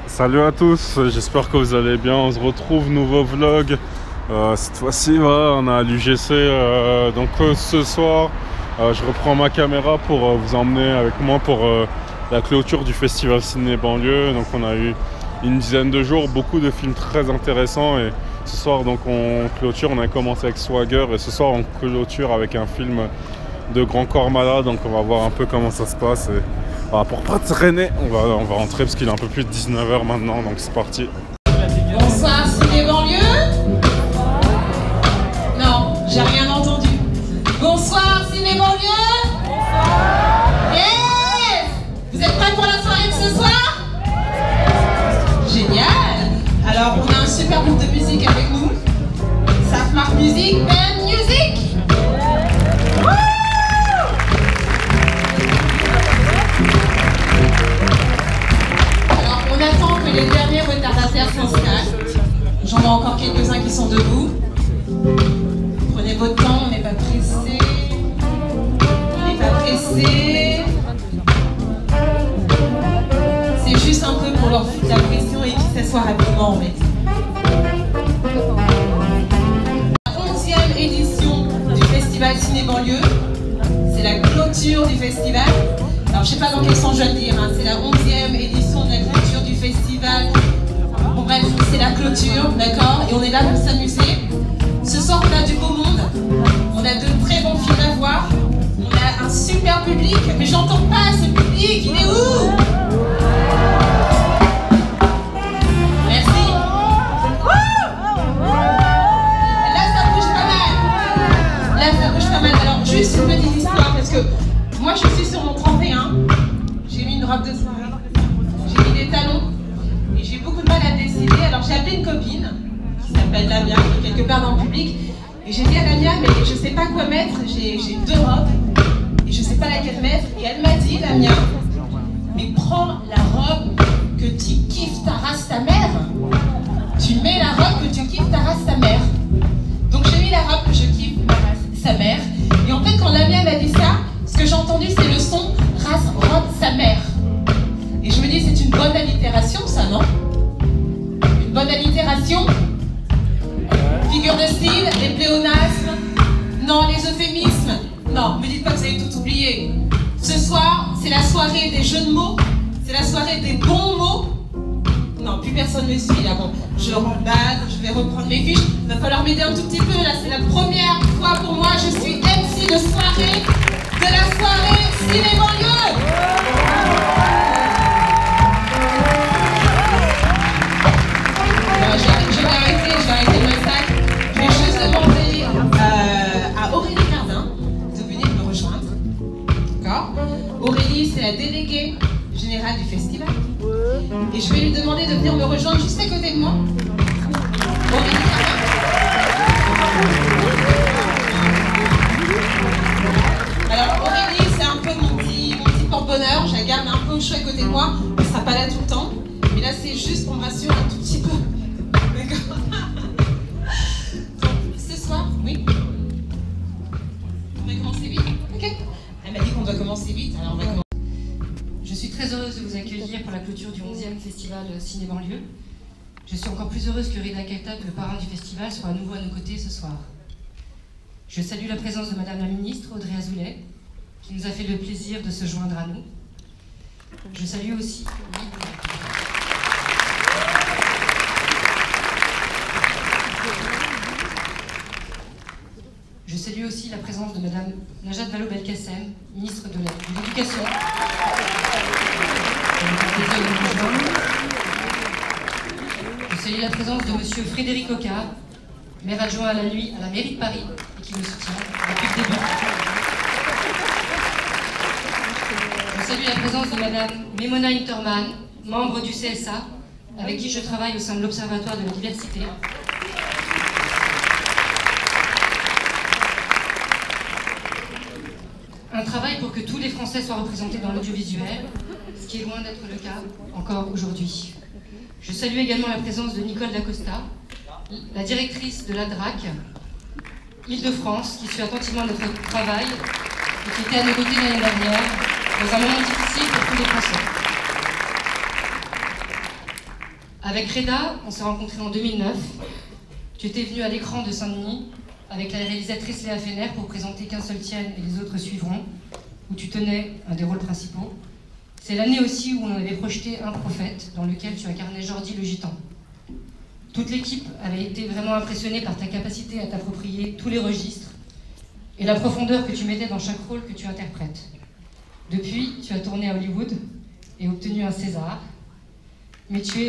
Salut à tous, j'espère que vous allez bien. On se retrouve, nouveau vlog. Cette fois-ci, voilà, on est à l'UGC. Ce soir, je reprends ma caméra pour vous emmener avec moi pour la clôture du festival Ciné Banlieue. Donc on a eu une dizaine de jours, beaucoup de films très intéressants. Et ce soir, donc on clôture. On a commencé avec Swagger et ce soir on clôture avec un film de Grand Corps Malade. Donc on va voir un peu comment ça se passe. Et voilà, pour pas traîner, on va rentrer parce qu'il est un peu plus de 19 h maintenant. Donc c'est parti. Bonsoir Ciné Banlieue. Non, j'ai rien entendu. Bonsoir Ciné Banlieue. Bonsoir. Yes. Vous êtes prêts pour la soirée de ce soir? Génial. Alors on a un super groupe de musique avec nous. Safmark Music, Band Music. Alors on attend que les derniers retardataires s'installent. J'en vois encore quelques-uns qui sont debout. Prenez votre temps, on n'est pas pressé. On n'est pas pressé. C'est juste un peu pour leur foutre la pression et qu'ils s'assoient rapidement en fait. La 11e édition du Festival Ciné Banlieue. C'est la clôture du festival. Alors je sais pas dans quel sens je vais le dire, hein. C'est la 11e édition de la clôture du festival. Bon bref, c'est la clôture, d'accord? Et on est là pour s'amuser. Ce soir on a du beau monde, on a de très bons films à voir, on a un super public, mais j'entends pas ce public, il est où? Merci. Là ça bouge pas mal. Là ça bouge pas mal. Alors juste une petite histoire, parce que moi je suis sur mon 31, j'ai mis une robe de soirée, j'ai mis des talons, et j'ai beaucoup de mal à décider, alors j'ai appelé une copine, qui s'appelle Lamia, qui est quelque part dans le public, et j'ai dit à Lamia, mais je sais pas quoi mettre, j'ai deux robes, et je sais pas laquelle mettre, et elle m'a dit, Lamia, mais prends la robe que tu kiffes ta race ta mère, tu mets la robe que tu kiffes ta race ta mère. Donc j'ai mis la robe que je kiffe ma race sa mère, et en fait quand Lamia m'a dit ça, ce que j'ai entendu c'est le son race robe sa mère. Et je me dis c'est une bonne allitération ça, non? Une bonne allitération? Figure de style, les pléonasmes, non, les euphémismes, non, me dites pas que vous avez tout oublié. Ce soir, c'est la soirée des jeux de mots, c'est la soirée des bons mots. Non, plus personne ne me suit là, bon, je remballe, je vais reprendre mes fiches, il va falloir m'aider un tout petit peu, là c'est la première fois pour moi, je suis MC de soirée, de la soirée Ciné Banlieue. Je vais arrêter le massacre. Je vais juste demander à Aurélie Cardin de venir me rejoindre. D'accord? Aurélie, c'est la déléguée générale du festival. Et je vais lui demander de venir me rejoindre juste à côté de moi. Aurélie Cardin. Alors Aurélie, c'est un peu mon petit porte-bonheur. Je la garde un peu au chaud à côté de moi. Elle ne sera pas là tout le temps. Mais là, c'est juste pour me rassurer un tout petit peu. D'accord. Ce soir, oui. On va commencer vite. Ok. Elle m'a dit qu'on doit commencer vite, alors on va commencer. Je suis très heureuse de vous accueillir pour la clôture du 11e Festival Ciné Banlieue. Je suis encore plus heureuse que Rida Keita, le parrain du festival, soit à nouveau à nos côtés ce soir. Je salue la présence de Madame la Ministre, Audrey Azoulay, qui nous a fait le plaisir de se joindre à nous. Je salue aussi... Je salue aussi la présence de Madame Najat Vallaud-Belkacem, ministre de l'Éducation. Je salue la présence de Monsieur Frédéric Ocard, maire adjoint à la nuit à la mairie de Paris, et qui me soutient depuis le début. Je salue la présence de Madame Memona Interman, membre du CSA, avec qui je travaille au sein de l'Observatoire de la diversité. Un travail pour que tous les Français soient représentés dans l'audiovisuel, ce qui est loin d'être le cas encore aujourd'hui. Je salue également la présence de Nicole Dacosta, la directrice de la DRAC, Île-de-France, qui suit attentivement notre travail et qui était à nos côtés l'année dernière, dans un moment difficile pour tous les Français. Avec Reda, on s'est rencontrés en 2009. Tu étais venue à l'écran de Saint-Denis avec la réalisatrice Léa Fener pour présenter Qu'un seul tienne et les autres suivront, où tu tenais un des rôles principaux. C'est l'année aussi où on avait projeté Un prophète, dans lequel tu incarnais Jordi le Gitan. Toute l'équipe avait été vraiment impressionnée par ta capacité à t'approprier tous les registres et la profondeur que tu mettais dans chaque rôle que tu interprètes. Depuis, tu as tourné à Hollywood et obtenu un César, mais tu es...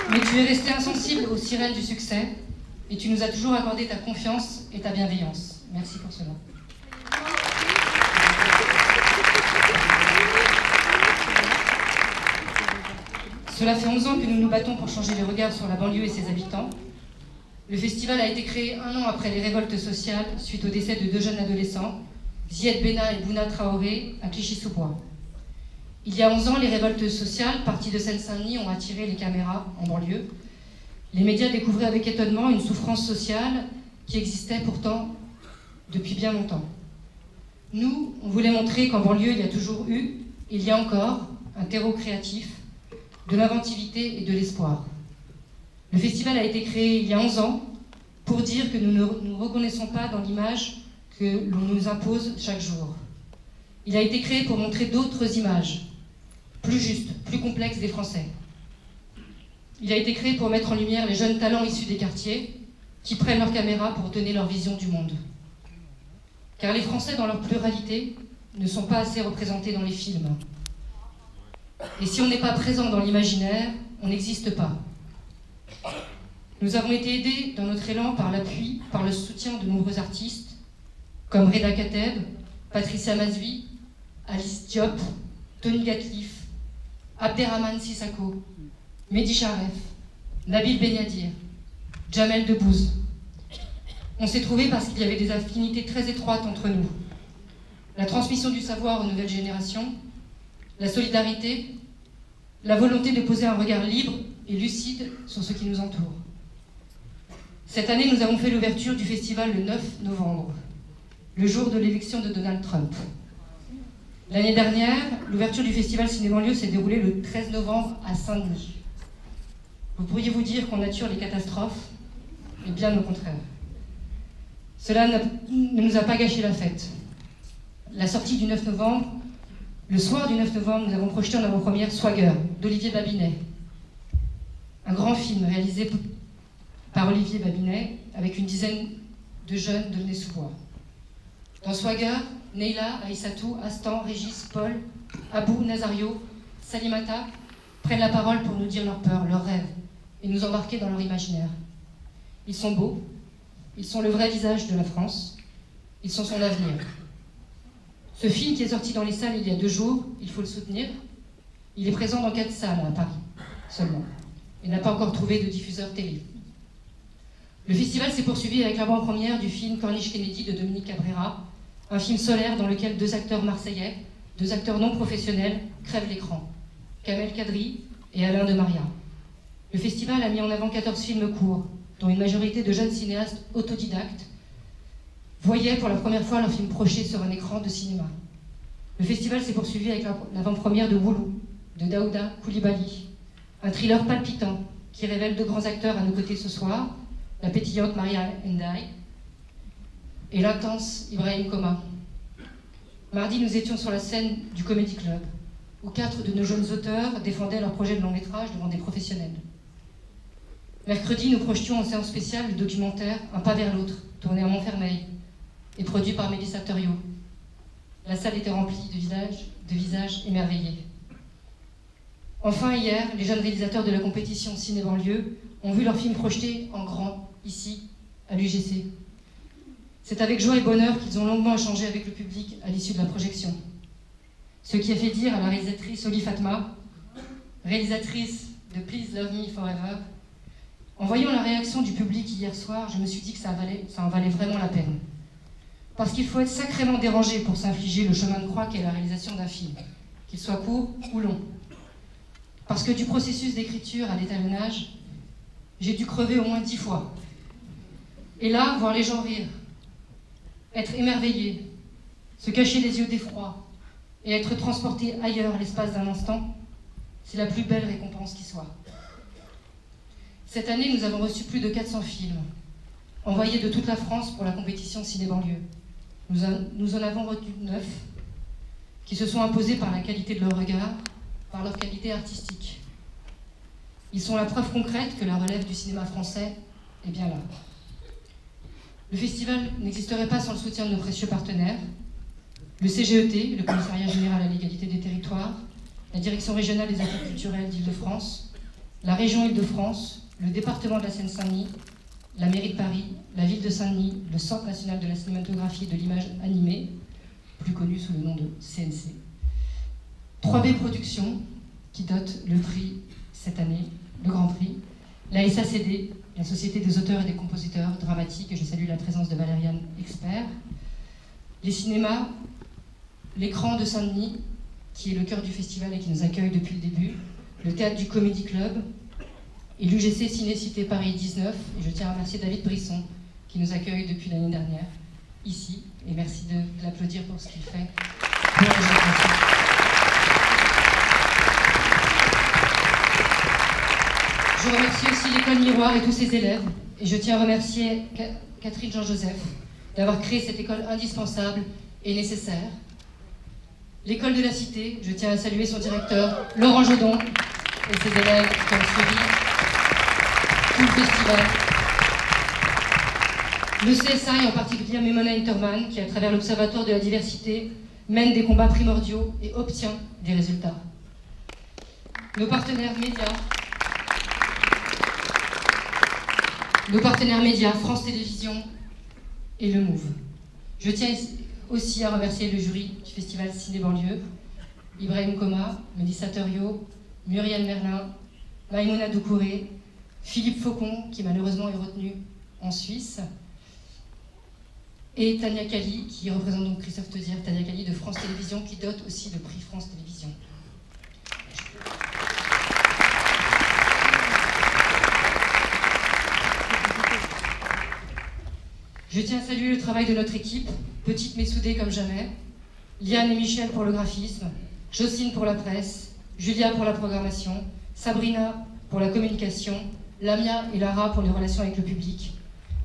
Mais tu es resté insensible aux sirènes du succès et tu nous as toujours accordé ta confiance et ta bienveillance. Merci pour cela. Cela fait 11 ans que nous nous battons pour changer les regards sur la banlieue et ses habitants. Le festival a été créé 1 an après les révoltes sociales suite au décès de 2 jeunes adolescents, Zied Benna et Bouna Traoré, à Clichy-sous-Bois. Il y a 11 ans, les révoltes sociales, parties de Seine-Saint-Denis, ont attiré les caméras en banlieue. Les médias découvraient avec étonnement une souffrance sociale qui existait pourtant depuis bien longtemps. Nous, on voulait montrer qu'en banlieue, il y a toujours eu, il y a encore, un terreau créatif, de l'inventivité et de l'espoir. Le festival a été créé il y a 11 ans pour dire que nous ne nous reconnaissons pas dans l'image que l'on nous impose chaque jour. Il a été créé pour montrer d'autres images, plus justes, plus complexes des Français. Il a été créé pour mettre en lumière les jeunes talents issus des quartiers qui prennent leur caméra pour donner leur vision du monde. Car les Français, dans leur pluralité, ne sont pas assez représentés dans les films. Et si on n'est pas présent dans l'imaginaire, on n'existe pas. Nous avons été aidés dans notre élan par l'appui, par le soutien de nombreux artistes, comme Reda Kateb, Patricia Mazui, Alice Diop, Tony Gatliff, Abderrahmane Sissako, Mehdi Charef, Nabil Benyadir, Jamel Debbouze. On s'est trouvés parce qu'il y avait des affinités très étroites entre nous. La transmission du savoir aux nouvelles générations, la solidarité, la volonté de poser un regard libre et lucide sur ce qui nous entoure. Cette année, nous avons fait l'ouverture du festival le 9 novembre, le jour de l'élection de Donald Trump. L'année dernière, l'ouverture du festival Ciné-Banlieue s'est déroulée le 13 novembre à Saint-Denis. Vous pourriez vous dire qu'on nature les catastrophes, mais bien au contraire. Cela ne nous a pas gâché la fête. La sortie du 9 novembre, le soir du 9 novembre, nous avons projeté en avant-première Swagger d'Olivier Babinet. Un grand film réalisé par Olivier Babinet avec une dizaine de jeunes de Nez-sous-Bois. Dans Swagger, Neila, Aïssatou, Astan, Régis, Paul, Abou, Nazario, Salimata prennent la parole pour nous dire leurs peurs, leurs rêves et nous embarquer dans leur imaginaire. Ils sont beaux, ils sont le vrai visage de la France, ils sont son avenir. Ce film qui est sorti dans les salles il y a 2 jours, il faut le soutenir. Il est présent dans 4 salles à Paris seulement et n'a pas encore trouvé de diffuseur télé. Le festival s'est poursuivi avec l'avant-première du film Corniche Kennedy de Dominique Cabrera, un film solaire dans lequel 2 acteurs marseillais, 2 acteurs non professionnels, crèvent l'écran, Kamel Kadri et Alain de Maria. Le festival a mis en avant 14 films courts, dont une majorité de jeunes cinéastes autodidactes voyaient pour la première fois leur film projeté sur un écran de cinéma. Le festival s'est poursuivi avec l'avant-première de Woulou, de Daouda Koulibaly, un thriller palpitant qui révèle 2 grands acteurs à nos côtés ce soir, la pétillante Maria Ndiaye et l'intense Ibrahim Koma. Mardi, nous étions sur la scène du Comedy Club, où 4 de nos jeunes auteurs défendaient leur projet de long-métrage devant des professionnels. Mercredi, nous projetions en séance spéciale le documentaire Un pas vers l'autre, tourné à Montfermeil et produit par Mélissa Thuriot. La salle était remplie de visages émerveillés. Enfin, hier, les jeunes réalisateurs de la compétition Ciné-Banlieue ont vu leur film projeté en grand, ici, à l'UGC. C'est avec joie et bonheur qu'ils ont longuement échangé avec le public à l'issue de la projection. Ce qui a fait dire à la réalisatrice Oli Fatma, réalisatrice de Please Love Me Forever, en voyant la réaction du public hier soir, je me suis dit que ça en valait vraiment la peine. Parce qu'il faut être sacrément dérangé pour s'infliger le chemin de croix qu'est la réalisation d'un film, qu'il soit court ou long. Parce que du processus d'écriture à l'étalonnage, j'ai dû crever au moins 10 fois. Et là, voir les gens rire, Être émerveillé, se cacher les yeux d'effroi et être transporté ailleurs l'espace d'un instant, c'est la plus belle récompense qui soit. Cette année, nous avons reçu plus de 400 films, envoyés de toute la France pour la compétition Ciné-Banlieue. Nous en avons retenu 9, qui se sont imposés par la qualité de leur regard, par leur qualité artistique. Ils sont la preuve concrète que la relève du cinéma français est bien là. Le festival n'existerait pas sans le soutien de nos précieux partenaires, le CGET, le Commissariat Général à l'Égalité des Territoires, la Direction Régionale des Affaires Culturelles d'Île-de-France, la Région Île-de-France, le département de la Seine-Saint-Denis, la mairie de Paris, la ville de Saint-Denis, le Centre national de la cinématographie et de l'image animée, plus connu sous le nom de CNC, 3B Productions, qui dote le prix cette année, le Grand Prix, la SACD, la Société des auteurs et des compositeurs dramatiques, et je salue la présence de Valériane Expert, les cinémas, l'écran de Saint-Denis, qui est le cœur du festival et qui nous accueille depuis le début, le théâtre du Comedy Club, et l'UGC Ciné-Cité Paris 19, et je tiens à remercier David Brisson, qui nous accueille depuis l'année dernière, ici, et merci de l'applaudir pour ce qu'il fait pour la génération. Je remercie aussi l'école Miroir et tous ses élèves, et je tiens à remercier Catherine Jean-Joseph d'avoir créé cette école indispensable et nécessaire. L'école de la Cité, je tiens à saluer son directeur, Laurent Jodon, et ses élèves qui ont suivi tout le festival. Le CSA et en particulier Memona Interman, qui à travers l'Observatoire de la diversité mène des combats primordiaux et obtient des résultats. Nos partenaires médias, France Télévisions et le Move. Je tiens aussi à remercier le jury du festival Ciné-Banlieue, Ibrahim Koma, Mélissa Thuriot, Muriel Merlin, Maïmouna Doucouré, Philippe Faucon, qui malheureusement est retenu en Suisse, et Tania Kali, qui représente donc Christophe Taudière, Tania Kali de France Télévisions, qui dote aussi le prix France Télévisions. Je tiens à saluer le travail de notre équipe, petite mais soudée comme jamais, Liane et Michel pour le graphisme, Jocelyne pour la presse, Julia pour la programmation, Sabrina pour la communication, Lamia et Lara pour les relations avec le public.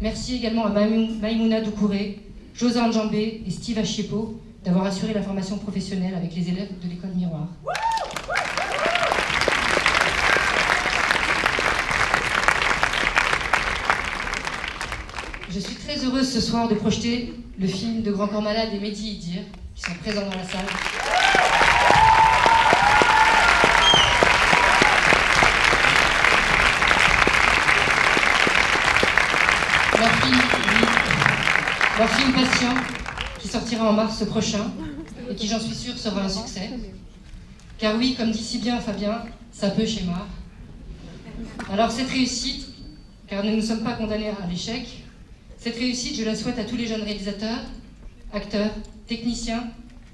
Merci également à Maïmouna Doucouré, Josa Njambé et Steve Achiepo d'avoir assuré la formation professionnelle avec les élèves de l'école Miroir. Je suis très heureuse ce soir de projeter le film de Grand Corps Malade et Mehdi Idir, qui sont présents dans la salle. Leur film Patient, qui sortira en mars prochain, et qui, j'en suis sûre, sera un succès. Car oui, comme dit si bien Fabien, ça peut chez Mar. Alors cette réussite, car nous ne sommes pas condamnés à l'échec, cette réussite, je la souhaite à tous les jeunes réalisateurs, acteurs, techniciens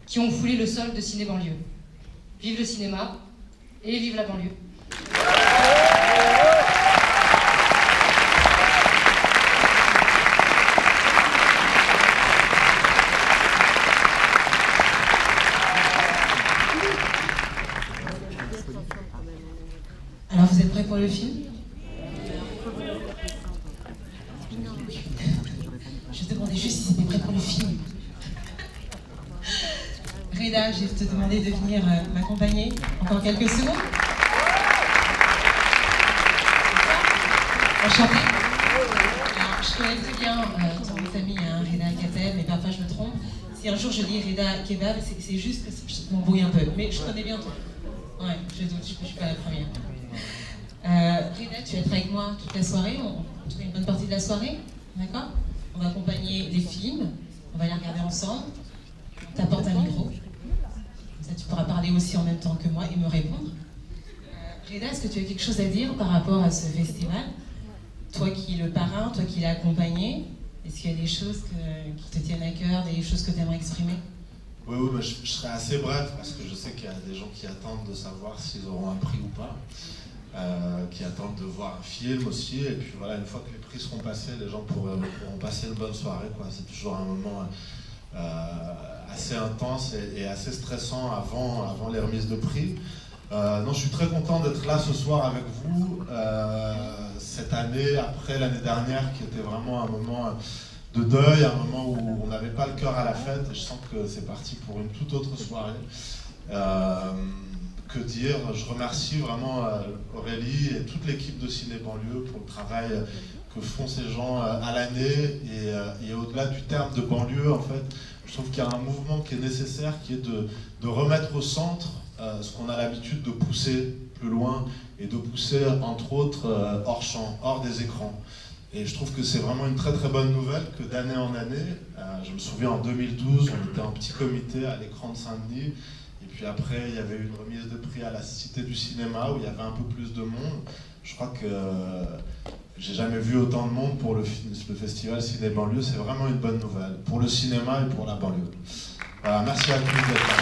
qui ont foulé le sol de Ciné-Banlieue. Vive le cinéma et vive la banlieue. Alors vous êtes prêts pour le film ? Je te demandais juste si c'était prêt pour le film. Reda, je vais te demander de venir m'accompagner encore quelques secondes. Enchantée. Alors, je connais très bien ton nom de famille, hein, Reda Kateb, mais parfois je me trompe. Si un jour je dis Reda Kebab, c'est juste que je m'embrouille un peu. Mais je connais bien ton. Ouais, je doute, je suis pas la première. Reda, tu vas être avec moi toute la soirée, en tout cas une bonne partie de la soirée, d'accord ? On va accompagner les films, on va les regarder ensemble, on t'apporte un micro, comme ça tu pourras parler aussi en même temps que moi et me répondre. Reda, est-ce que tu as quelque chose à dire par rapport à ce festival ? Toi qui es le parrain, toi qui l'as accompagné, est-ce qu'il y a des choses qui te tiennent à cœur, des choses que tu aimerais exprimer ? Oui, bah, je serai assez bref parce que je sais qu'il y a des gens qui attendent de savoir s'ils auront un prix ou pas. qui attendent de voir un film aussi. Et puis voilà, une fois que les prix seront passés, les gens pourront passer une bonne soirée, quoi. C'est toujours un moment assez intense et assez stressant avant les remises de prix. Non, je suis très content d'être là ce soir avec vous, cette année, après l'année dernière, qui était vraiment un moment de deuil, un moment où on n'avait pas le cœur à la fête, et je sens que c'est parti pour une toute autre soirée. Que dire, je remercie vraiment Aurélie et toute l'équipe de Ciné Banlieue pour le travail que font ces gens à l'année, et au-delà du terme de banlieue, en fait, je trouve qu'il y a un mouvement qui est nécessaire, qui est de remettre au centre ce qu'on a l'habitude de pousser plus loin, et de pousser entre autres hors champ, hors des écrans. Et je trouve que c'est vraiment une très très bonne nouvelle que d'année en année, je me souviens en 2012, on était en petit comité à l'écran de Saint-Denis, et puis après il y avait une remise de prix à la Cité du Cinéma où il y avait un peu plus de monde. Je crois que j'ai jamais vu autant de monde pour le festival Ciné Banlieue, c'est vraiment une bonne nouvelle, pour le cinéma et pour la banlieue. Voilà, merci à tous d'être là.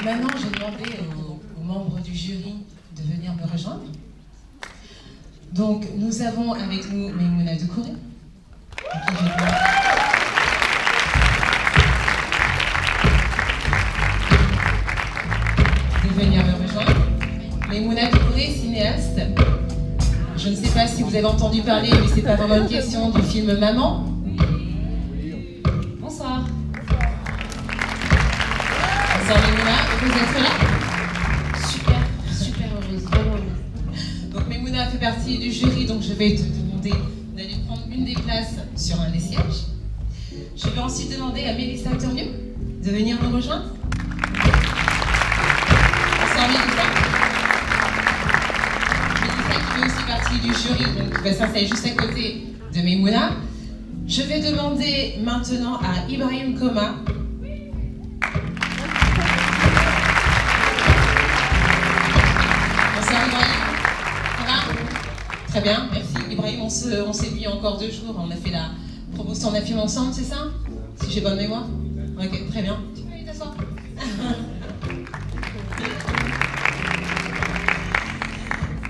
Maintenant, j'ai demandé aux membres du jury de venir me rejoindre. Donc, nous avons avec nous Maïmouna Doucouré, de venir me rejoindre. Maïmouna Doucouré, cinéaste. Je ne sais pas si vous avez entendu parler, mais c'est pas vraiment une question, du film Maman. Bonsoir. Bonsoir Maïmouna, vous êtes là? Super heureuse, vraiment heureuse. Donc Maïmouna fait partie du jury, donc je vais te demander d'aller prendre une des places sur un des sièges. Je vais ensuite demander à Mélissa Turnieux de venir nous rejoindre. Bonsoir Mélissa. Mélissa qui fait aussi partie du jury, donc va s'installer juste à côté de Maïmouna. Je vais demander maintenant à Ibrahim Koma. Très bien, merci. Ibrahim, on s'est vu il y a encore 2 jours, on a fait la promotion d'un film ensemble, c'est ça? Si j'ai bonne mémoire? Ok, très bien. Tu peux aller t'asseoir.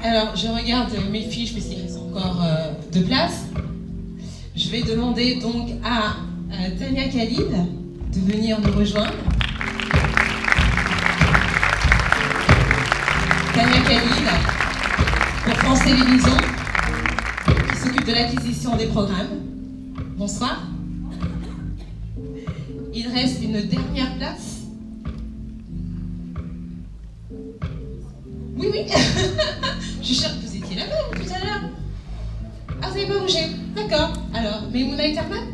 Alors, je regarde mes fiches, parce qu'il reste encore 2 places. Je vais demander donc à Tania Khalid de venir nous rejoindre. Tania Khalid, pour France Télévisions, qui s'occupe de l'acquisition des programmes. Bonsoir. Il reste une dernière place. Oui, oui. Je suis sûre que vous étiez là-bas tout à l'heure. Ah, vous n'avez pas bougé. D'accord. Alors, Maïmouna Eterman?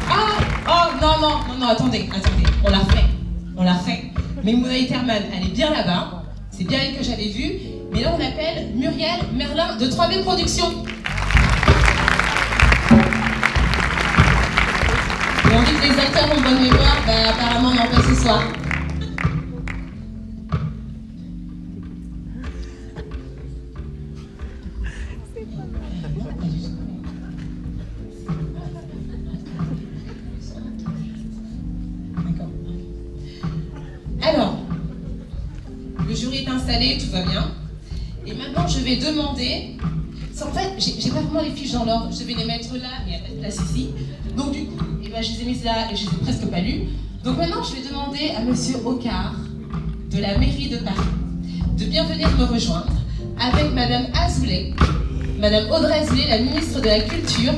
Ah, oh, non, attendez. On l'a fait. Maïmouna Eterman, elle est bien là-bas. C'est bien elle que j'avais vue. Mais là, on appelle Muriel Merlin de 3B Productions. Et on dit que les acteurs ont bonne mémoire. Bah, apparemment, non, pas ce soir. Alors, le jury est installé, tout va bien. Et maintenant, je vais demander... En fait, j'ai pas vraiment les fiches dans l'ordre. Je vais les mettre là, mais il n'y a pas de place ici. Donc du coup, eh ben, je les ai mises là et je les ai presque pas lues. Donc maintenant, je vais demander à Monsieur Ocard, de la mairie de Paris, de bien venir me rejoindre avec Madame Azoulay, Madame Audrey Azoulay, la ministre de la Culture,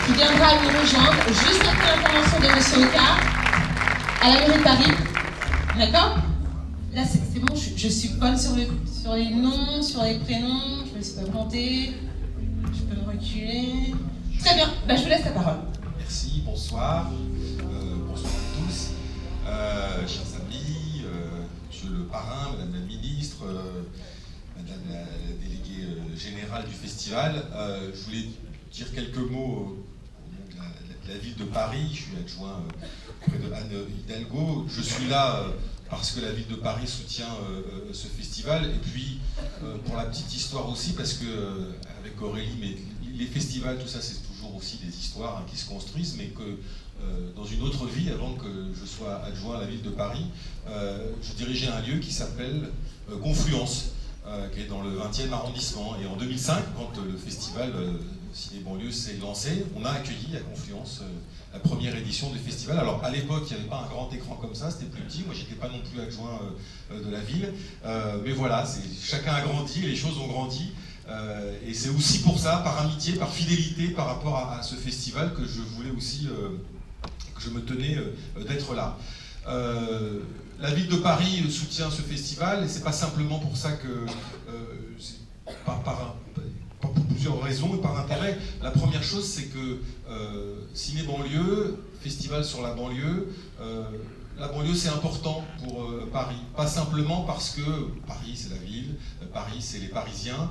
qui viendra nous rejoindre juste après l'intervention de Monsieur Ocard à la mairie de Paris. D'accord? Là, c'est bon, je suis bonne sur les noms, sur les prénoms, je me suis pas plantée, je peux me reculer. Très bien, bah, je vous laisse la parole. Merci, bonsoir. Bonsoir à tous. Chers amis, monsieur le parrain, madame la ministre, madame la déléguée générale du festival, je voulais dire quelques mots au nom de la ville de Paris. Je suis adjoint auprès de Anne Hidalgo. Je suis là parce que la ville de Paris soutient ce festival, et puis pour la petite histoire aussi, parce que avec Aurélie, mais les festivals, tout ça, c'est toujours aussi des histoires qui se construisent, mais que dans une autre vie, avant que je sois adjoint à la ville de Paris, je dirigeais un lieu qui s'appelle Confluence, qui est dans le 20e arrondissement. Et en 2005, quand le festival Ciné Banlieue s'est lancé, on a accueilli à Confluence la première édition du festival. Alors à l'époque, il n'y avait pas un grand écran comme ça, c'était plus petit. Moi, j'étais pas non plus adjoint de la ville. Mais voilà, chacun a grandi, les choses ont grandi. Et c'est aussi pour ça, par amitié, par fidélité par rapport à ce festival, que je voulais aussi, que je me tenais d'être là. La ville de Paris soutient ce festival, et c'est pas simplement pour ça que, pour plusieurs raisons et par intérêt. La première chose, c'est que Ciné Banlieue, festival sur la banlieue c'est important pour Paris. Pas simplement parce que Paris c'est la ville, Paris c'est les Parisiens,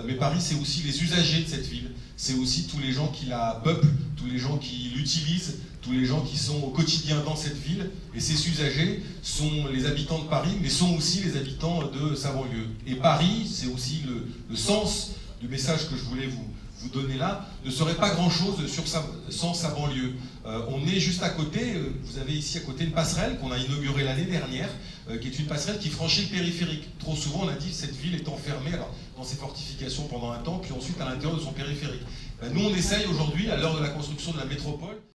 mais Paris c'est aussi les usagers de cette ville. C'est aussi tous les gens qui la peuplent, tous les gens qui l'utilisent, tous les gens qui sont au quotidien dans cette ville. Et ces usagers sont les habitants de Paris, mais sont aussi les habitants de sa banlieue. Et Paris, c'est aussi le sens du message que je voulais vous donner là, ne serait pas grand-chose sans sa banlieue. On est juste à côté, vous avez ici à côté une passerelle qu'on a inaugurée l'année dernière, qui est une passerelle qui franchit le périphérique. Trop souvent on a dit que cette ville est enfermée dans ses fortifications pendant un temps, puis ensuite à l'intérieur de son périphérique. Nous on essaye aujourd'hui, à l'heure de la construction de la métropole,